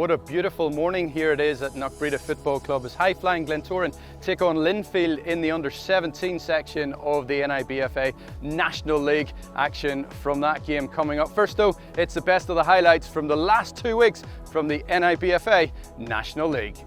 what a beautiful morning here it is at Knockbreda Football Club as high-flying Glentoran take on Linfield in the under-17 section of the NIBFA National League. Action from that game coming up. First though, it's the best of the highlights from the last 2 weeks from the NIBFA National League.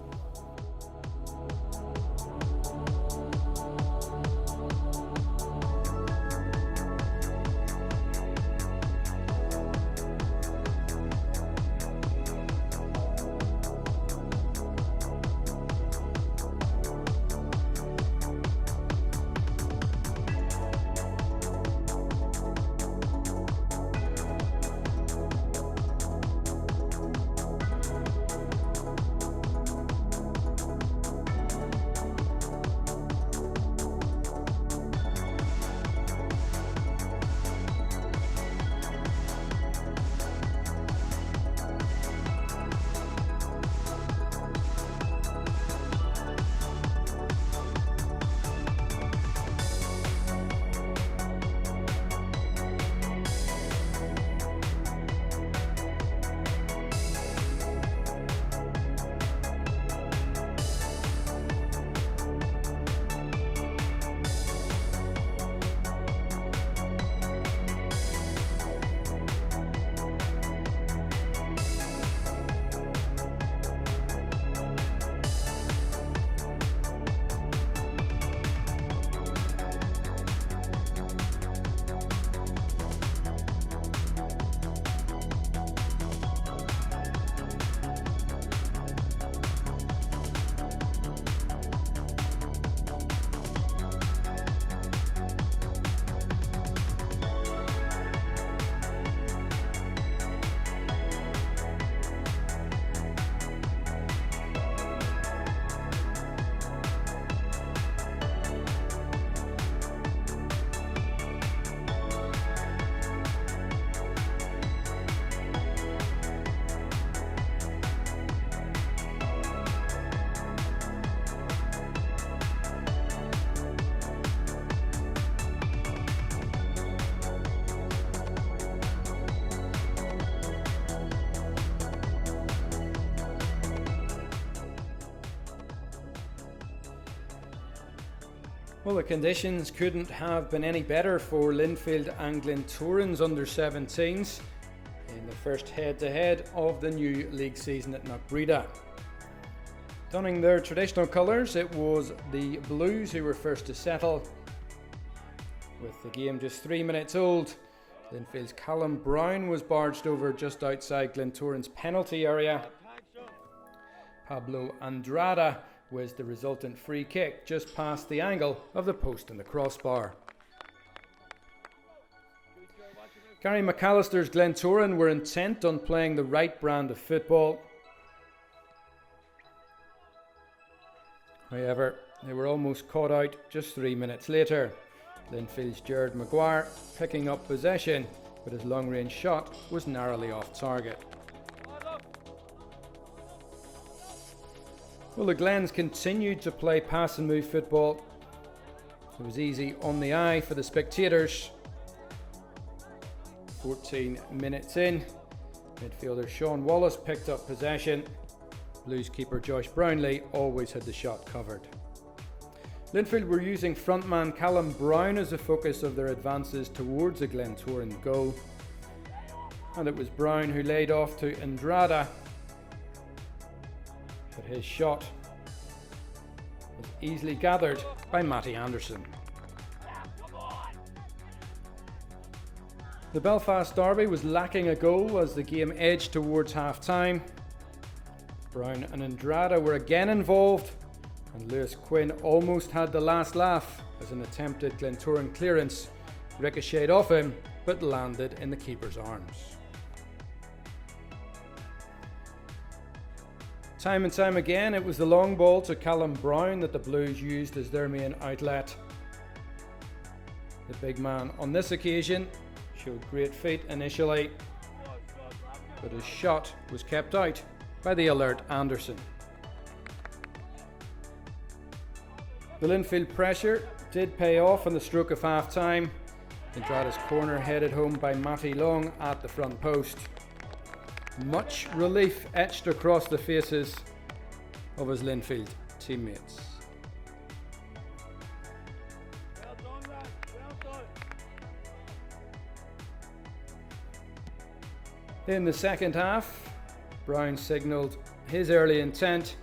Well, the conditions couldn't have been any better for Linfield and Glentoran's under-17s in the first head-to-head of the new league season at Knockbreda. Donning their traditional colours, it was the Blues who were first to settle. With the game just 3 minutes old, Linfield's Callum Brown was barged over just outside Glentoran's penalty area. Pablo Andrada was the resultant free kick just past the angle of the post and the crossbar. Gary McAllister's Glentoran were intent on playing the right brand of football. However, they were almost caught out just 3 minutes later. Linfield's Jared Maguire picking up possession, but his long-range shot was narrowly off target. Well, the Glens continued to play pass and move football. It was easy on the eye for the spectators. 14 minutes in, midfielder Sean Wallace picked up possession. Blues keeper Josh Brownlee always had the shot covered. Linfield were using frontman Callum Brown as the focus of their advances towards the Glentoran goal. And it was Brown who laid off to Andrada. But his shot was easily gathered by Matty Anderson. The Belfast derby was lacking a goal as the game edged towards half-time. Brown and Andrada were again involved, and Lewis Quinn almost had the last laugh as an attempted Glentoran clearance ricocheted off him but landed in the keeper's arms. Time and time again, it was the long ball to Callum Brown that the Blues used as their main outlet. The big man on this occasion showed great feet initially, but his shot was kept out by the alert Anderson. The Linfield pressure did pay off on the stroke of half time. Andrada's corner headed home by Matty Long at the front post. Much relief etched across the faces of his Linfield teammates. In the second half, Brown signalled his early intent,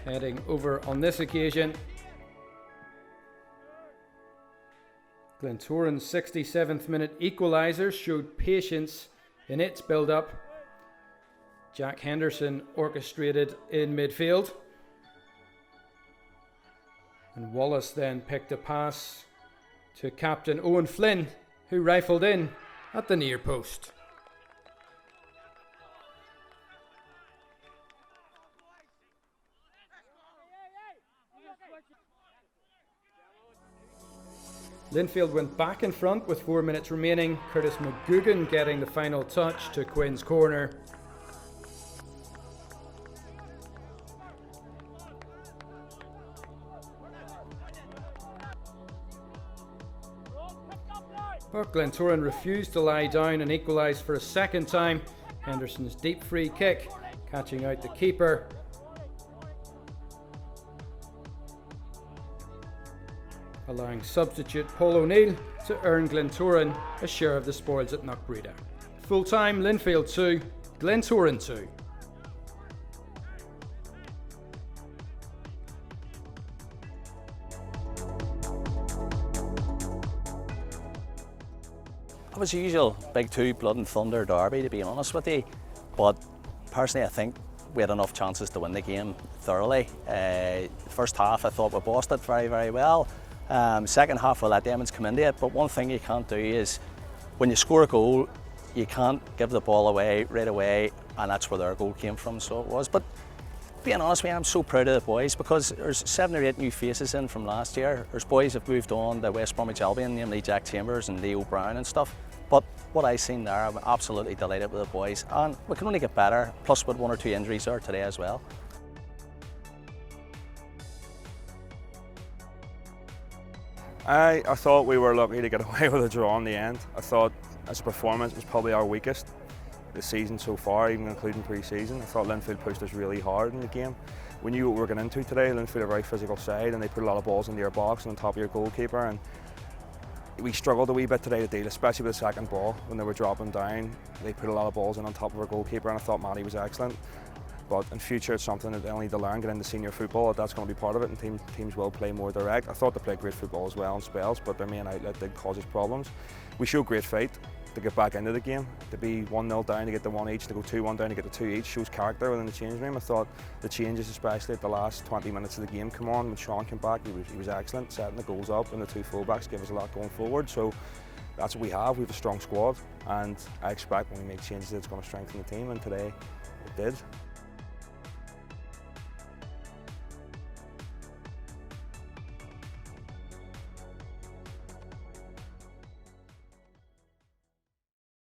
heading over on this occasion. Glentoran's 67th minute equaliser showed patience in its build-up. Jack Henderson orchestrated in midfield. And Wallace then picked a pass to captain Owen Flynn, who rifled in at the near post. Linfield went back in front with 4 minutes remaining. Curtis McGugan getting the final touch to Quinn's corner. But Glentoran refused to lie down and equalised for a second time. Henderson's deep free kick catching out the keeper. Allowing substitute Paul O'Neill to earn Glentoran a share of the spoils at Knockbreda. Full time, Linfield 2, Glentoran 2. It was the usual Big Two blood and thunder derby, to be honest with you, but personally I think we had enough chances to win the game thoroughly. First half I thought we bossed it very, very well. Second half we let Demons come into it, but one thing you can't do is when you score a goal you can't give the ball away right away, and that's where their goal came from, so it was. But being honest with you, I'm so proud of the boys because there's 7 or 8 new faces in from last year. There's boys that have moved on to West Bromwich Albion, namely Jack Chambers and Leo Brown and stuff. But what I seen there, I'm absolutely delighted with the boys, and we can only get better, plus with 1 or 2 injuries there today as well. I thought we were lucky to get away with a draw in the end. I thought as a performance it was probably our weakest this season so far, even including pre-season. I thought Linfield pushed us really hard in the game. We knew what we were getting into today. Linfield are a very physical side and they put a lot of balls into your box and on top of your goalkeeper, and we struggled a wee bit today to deal, especially with the second ball when they were dropping down. They put a lot of balls in on top of our goalkeeper, and I thought Matty was excellent. But in future it's something that they'll need to learn, get into senior football, that's going to be part of it, and teams will play more direct. I thought they played great football as well in spells, but their main outlet did cause us problems. We showed great fight to get back into the game, to be 1-0 down to get the 1 each, to go 2-1 down to get the 2 each, shows character within the change room. I thought the changes, especially at the last 20 minutes of the game, come on, when Sean came back, he was excellent, setting the goals up, and the 2 fullbacks give us a lot going forward. So that's what we have a strong squad, and I expect when we make changes it's going to strengthen the team, and today it did.